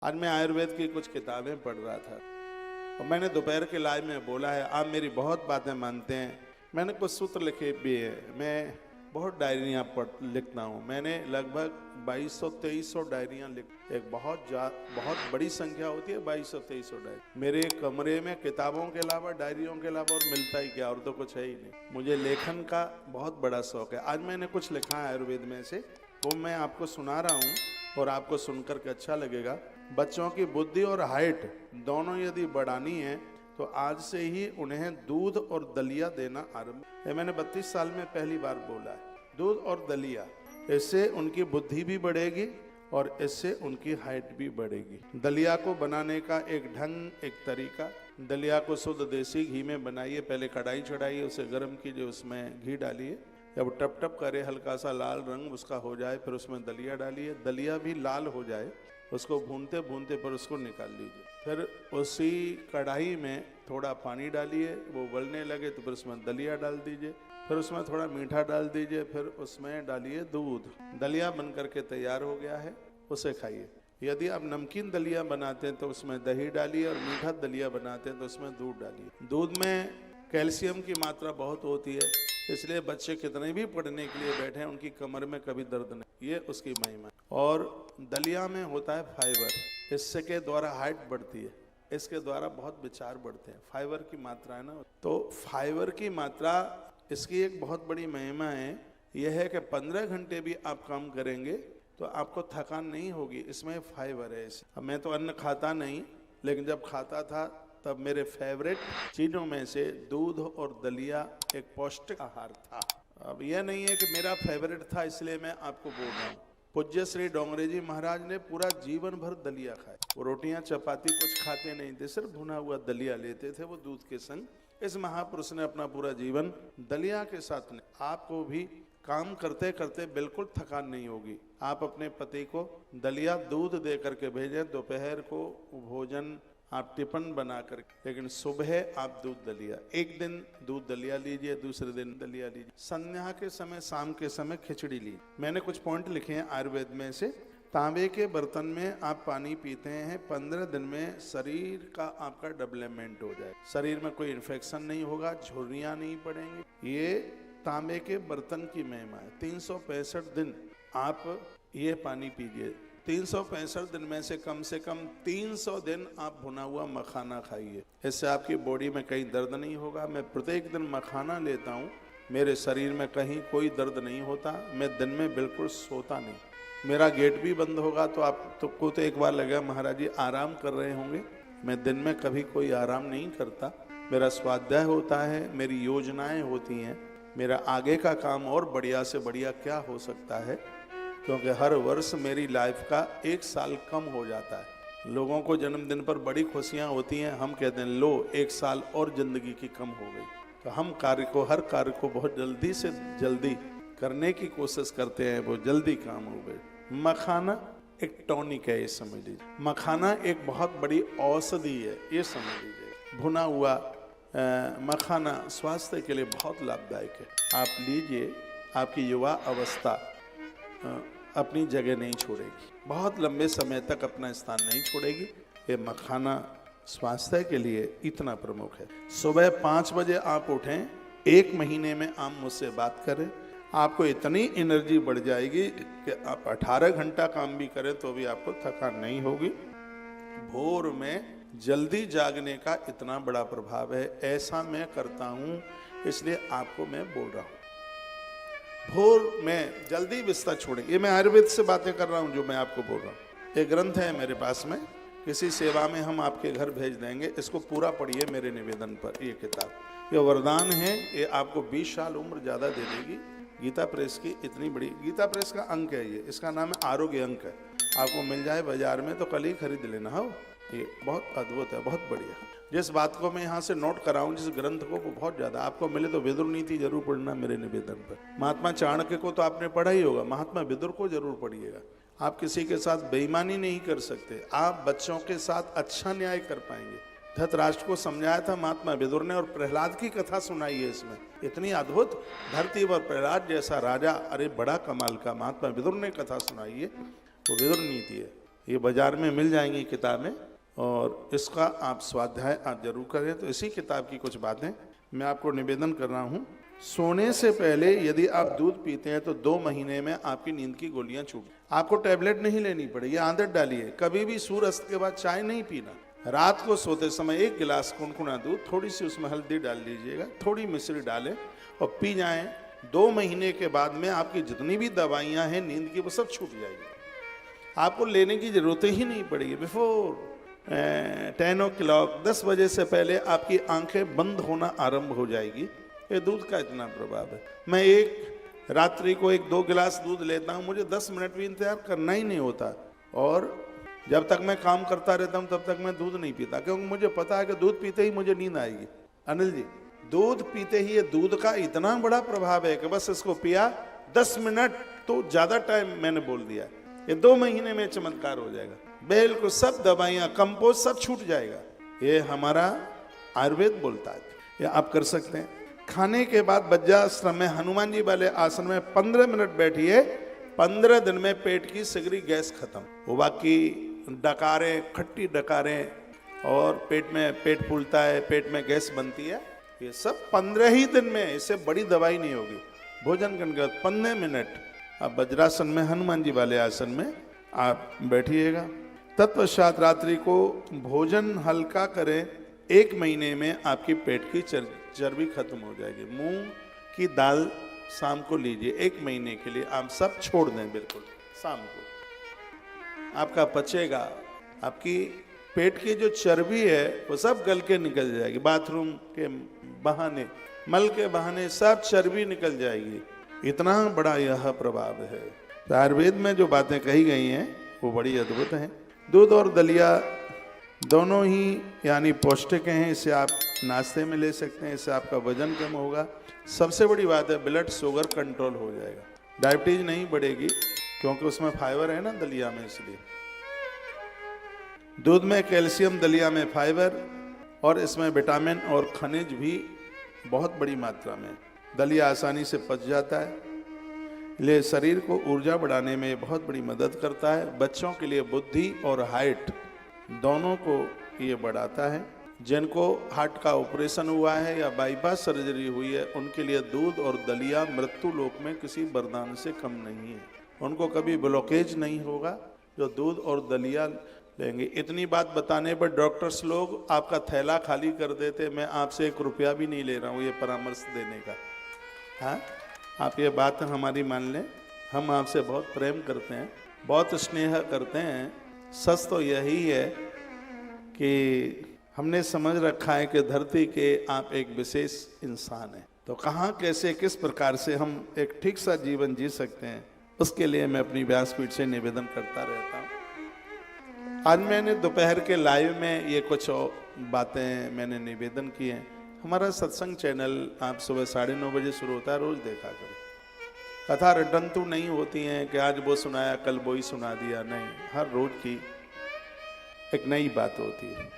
आज मैं आयुर्वेद की कुछ किताबें पढ़ रहा था और मैंने दोपहर के लाइव में बोला है, आप मेरी बहुत बातें मानते हैं। मैंने कुछ सूत्र लिखे भी हैं, मैं बहुत डायरियाँ लिखता हूँ। मैंने लगभग 2200-2300 डायरियाँ लिख, एक बहुत बड़ी संख्या होती है 2200-2300 डायरी। मेरे कमरे में किताबों के अलावा, डायरियों के अलावा और मिलता ही क्या, और तो कुछ है ही नहीं। मुझे लेखन का बहुत बड़ा शौक है। आज मैंने कुछ लिखा है आयुर्वेद में से, वो मैं आपको सुना रहा हूँ और आपको सुनकर के अच्छा लगेगा। बच्चों की बुद्धि और हाइट दोनों यदि बढ़ानी है तो आज से ही उन्हें दूध और दलिया देना आरंभ। ये मैंने 32 साल में पहली बार बोला है, दूध और दलिया। इससे उनकी बुद्धि भी बढ़ेगी और इससे उनकी हाइट भी बढ़ेगी। दलिया को बनाने का एक ढंग, एक तरीका। दलिया को शुद्ध देसी घी में बनाइए। पहले कढ़ाई चढ़ाइए, उसे गर्म कीजिए, उसमें घी डालिए। जब टप टप करे, हल्का सा लाल रंग उसका हो जाए, फिर उसमें दलिया डालिए। दलिया भी लाल हो जाए, उसको भूनते भूनते पर उसको निकाल लीजिए। फिर उसी कढ़ाई में थोड़ा पानी डालिए, वो उबलने लगे तो फिर उसमें दलिया डाल दीजिए। फिर उसमें थोड़ा मीठा डाल दीजिए, फिर उसमें डालिए दूध। दलिया बन करके तैयार हो गया है, उसे खाइए। यदि आप नमकीन दलिया बनाते हैं तो उसमें दही डालिए, और मीठा दलिया बनाते हैं तो उसमें दूध डालिए। दूध में कैल्शियम की मात्रा बहुत होती है, इसलिए बच्चे कितने भी पढ़ने के लिए बैठे हैं उनकी कमर में कभी दर्द नहीं, ये उसकी महिमा। और दलिया में होता है फाइबर, इससे के द्वारा हाइट बढ़ती है, इसके द्वारा बहुत विचार बढ़ते हैं। फाइबर की मात्रा है ना, तो फाइबर की मात्रा, इसकी एक बहुत बड़ी महिमा है, यह है कि 15 घंटे भी आप काम करेंगे तो आपको थकान नहीं होगी, इसमें फाइबर है। अब मैं तो अन्न खाता नहीं, लेकिन जब खाता था तब मेरे फेवरेट चीज़ों में से दूध और दलिया एक पौष्टिक आहार था। अब यह नहीं है कि मेरा फेवरेट था इसलिए मैं आपको बोल रहा हूँ। पूज्य श्री डोंगरे जी महाराज ने पूरा जीवन भर दलिया खाया। वो रोटियां चपाती कुछ खाते नहीं थे, सिर्फ भुना हुआ दलिया लेते थे वो दूध के संग। इस महापुरुष ने अपना पूरा जीवन दलिया के साथ। आपको भी काम करते करते बिल्कुल थकान नहीं होगी। आप अपने पति को दलिया दूध दे करके भेजें, दोपहर को भोजन आप टिफिन बना कर, लेकिन सुबह आप दूध दलिया, एक दिन दूध दलिया लीजिए, दूसरे दिन दलिया लीजिए। संध्या के समय, शाम के समय खिचड़ी लीजिए। मैंने कुछ पॉइंट लिखे हैं आयुर्वेद में से। तांबे के बर्तन में आप पानी पीते हैं, 15 दिन में शरीर का आपका डेवलपमेंट हो जाए, शरीर में कोई इन्फेक्शन नहीं होगा, झुर्रियाँ नहीं पड़ेंगी। ये तांबे के बर्तन की महिमा है। 365 दिन आप ये पानी पीजिए। 365 दिन में से कम 300 दिन आप भुना हुआ मखाना खाइए, इससे आपकी बॉडी में कहीं दर्द नहीं होगा। मैं प्रत्येक दिन मखाना लेता हूँ, मेरे शरीर में कहीं कोई दर्द नहीं होता। मैं दिन में बिल्कुल सोता नहीं, मेरा गेट भी बंद होगा तो आपको तो एक बार लगेगा महाराज जी आराम कर रहे होंगे। मैं दिन में कभी कोई आराम नहीं करता। मेरा स्वाध्याय होता है, मेरी योजनाएं होती हैं, मेरा आगे का काम और बढ़िया से बढ़िया क्या हो सकता है, क्योंकि हर वर्ष मेरी लाइफ का 1 साल कम हो जाता है। लोगों को जन्मदिन पर बड़ी खुशियां होती हैं, हम कहते हैं लो 1 साल और जिंदगी की कम हो गई। तो हम हर कार्य को बहुत जल्दी से जल्दी करने की कोशिश करते हैं, वो जल्दी काम हो गए। मखाना एक टॉनिक है, ये समझ लीजिए। मखाना एक बहुत बड़ी औषधि है, ये समझ लीजिए। भुना हुआ मखाना स्वास्थ्य के लिए बहुत लाभदायक है। आप लीजिए, आपकी युवा अवस्था अपनी जगह नहीं छोड़ेगी, बहुत लंबे समय तक अपना स्थान नहीं छोड़ेगी। ये मखाना स्वास्थ्य के लिए इतना प्रमुख है। सुबह 5 बजे आप उठें, 1 महीने में आप मुझसे बात करें, आपको इतनी एनर्जी बढ़ जाएगी कि आप 18 घंटा काम भी करें तो भी आपको थकान नहीं होगी। भोर में जल्दी जागने का इतना बड़ा प्रभाव है, ऐसा मैं करता हूँ, इसलिए आपको मैं बोल रहा हूँ। भोर में जल्दी बिस्तर छोड़ें। ये मैं आयुर्वेद से बातें कर रहा हूँ जो मैं आपको बोल रहा हूँ। एक ग्रंथ है मेरे पास में, किसी सेवा में हम आपके घर भेज देंगे, इसको पूरा पढ़िए मेरे निवेदन पर। ये किताब, ये वरदान है, ये आपको 20 साल उम्र ज़्यादा दे देगी। गीता प्रेस की इतनी बड़ी, गीता प्रेस का अंक है ये, इसका नाम है आरोग्य अंक है। आपको मिल जाए बाजार में तो कल ही खरीद लेना। हो, ये बहुत अद्भुत है, बहुत बढ़िया। जिस बात को मैं यहाँ से नोट कराऊं, जिस ग्रंथ को, वो बहुत ज़्यादा आपको मिले तो विदुर नीति जरूर पढ़ना मेरे निवेदन पर। महात्मा चाणक्य को तो आपने पढ़ा ही होगा, महात्मा विदुर को जरूर पढ़िएगा। आप किसी के साथ बेईमानी नहीं कर सकते, आप बच्चों के साथ अच्छा न्याय कर पाएंगे। धृतराष्ट्र को समझाया था महात्मा विदुर ने, और प्रहलाद की कथा सुनाई है इसमें, इतनी अद्भुत। धरती पर प्रहलाद जैसा राजा, अरे बड़ा कमाल का महात्मा विदुर ने कथा सुनाई है, वो विदुर नीति है। ये बाजार में मिल जाएंगी किताबें, और इसका आप स्वाध्याय आप जरूर करें। तो इसी किताब की कुछ बातें मैं आपको निवेदन कर रहा हूँ। सोने से पहले यदि आप दूध पीते हैं तो 2 महीने में आपकी नींद की गोलियां छूट, आपको टैबलेट नहीं लेनी पड़ेगी। आदत डालिए, कभी भी सूर्यास्त के बाद चाय नहीं पीना। रात को सोते समय 1 गिलास कुनकुना दूध, थोड़ी सी उसमें हल्दी डाल लीजिएगा, थोड़ी मिश्री डालें और पी जाएं। 2 महीने के बाद में आपकी जितनी भी दवाइयां हैं नींद की, वो सब छूट जाएगी। आपको लेने की जरूरत ही नहीं पड़ेगी। बिफोर 10 o'clock 10 बजे से पहले आपकी आंखें बंद होना आरंभ हो जाएगी। ये दूध का इतना प्रभाव है। मैं एक रात्रि को 1-2 गिलास दूध लेता हूँ, मुझे 10 मिनट भी इंतजार करना ही नहीं होता, और जब तक मैं काम करता रहता हूँ तब तक मैं दूध नहीं पीता, क्योंकि मुझे पता है कि दूध पीते ही मुझे नींद आएगी। अनिल जी, दूध पीते ही ये दूध का इतना बड़ा प्रभाव है कि बस इसको पिया 10 मिनट तो ज्यादा टाइम मैंने बोल दिया, ये 2 महीने में चमत्कार हो जाएगा। बिल्कुल सब दवाइयां, कंपोज सब छूट जाएगा। ये हमारा आयुर्वेद बोलता है, ये आप कर सकते हैं। खाने के बाद वज्रासन में, हनुमान जी वाले आसन में 15 मिनट बैठिए। 15 दिन में पेट की सिगरी गैस खत्म। वो बाकी डकारें, खट्टी डकारें और पेट में पेट फूलता है, पेट में गैस बनती है, ये सब 15 ही दिन में, इससे बड़ी दवाई नहीं होगी। भोजन करने के बाद 15 मिनट आप वज्रासन में, हनुमान जी वाले आसन में आप बैठिएगा। तत्पश्चात रात्रि को भोजन हल्का करें। 1 महीने में आपकी पेट की चर्बी खत्म हो जाएगी। मूंग की दाल शाम को लीजिए, 1 महीने के लिए आप सब छोड़ दें बिल्कुल। शाम को आपका पचेगा, आपकी पेट की जो चर्बी है वो सब गल के निकल जाएगी। बाथरूम के बहाने, मल के बहाने सब चर्बी निकल जाएगी। इतना बड़ा यह प्रभाव है। तो आयुर्वेद में जो बातें कही गई हैं वो बड़ी अद्भुत हैं। दूध और दलिया दोनों ही यानी पौष्टिक हैं, इसे आप नाश्ते में ले सकते हैं, इससे आपका वजन कम होगा। सबसे बड़ी बात है, ब्लड शुगर कंट्रोल हो जाएगा, डायबिटीज नहीं बढ़ेगी, क्योंकि उसमें फाइबर है ना दलिया में। इसलिए दूध में कैल्शियम, दलिया में फाइबर, और इसमें विटामिन और खनिज भी बहुत बड़ी मात्रा में। दलिया आसानी से पच जाता है, इसलिए शरीर को ऊर्जा बढ़ाने में बहुत बड़ी मदद करता है। बच्चों के लिए बुद्धि और हाइट दोनों को ये बढ़ाता है। जिनको हार्ट का ऑपरेशन हुआ है या बाईपास सर्जरी हुई है, उनके लिए दूध और दलिया मृत्यु लोक में किसी वरदान से कम नहीं है। उनको कभी ब्लॉकेज नहीं होगा जो दूध और दलिया लेंगे। इतनी बात बताने पर डॉक्टर्स लोग आपका थैला खाली कर देते। मैं आपसे 1 रुपया भी नहीं ले रहा हूँ ये परामर्श देने का। हाँ, आप ये बात हमारी मान लें, हम आपसे बहुत प्रेम करते हैं, बहुत स्नेह करते हैं। सच तो यही है कि हमने समझ रखा है कि धरती के आप एक विशेष इंसान हैं। तो कहाँ, कैसे, किस प्रकार से हम एक ठीक सा जीवन जी सकते हैं, उसके लिए मैं अपनी व्यासपीठ से निवेदन करता रहता हूँ। आज मैंने दोपहर के लाइव में ये कुछ बातें मैंने निवेदन की हैं। हमारा सत्संग चैनल आप सुबह 9:30 बजे शुरू होता है, रोज देखा करें। कथा रटंतु नहीं होती हैं कि आज वो सुनाया कल वो ही सुना दिया, नहीं, हर रोज की एक नई बात होती है।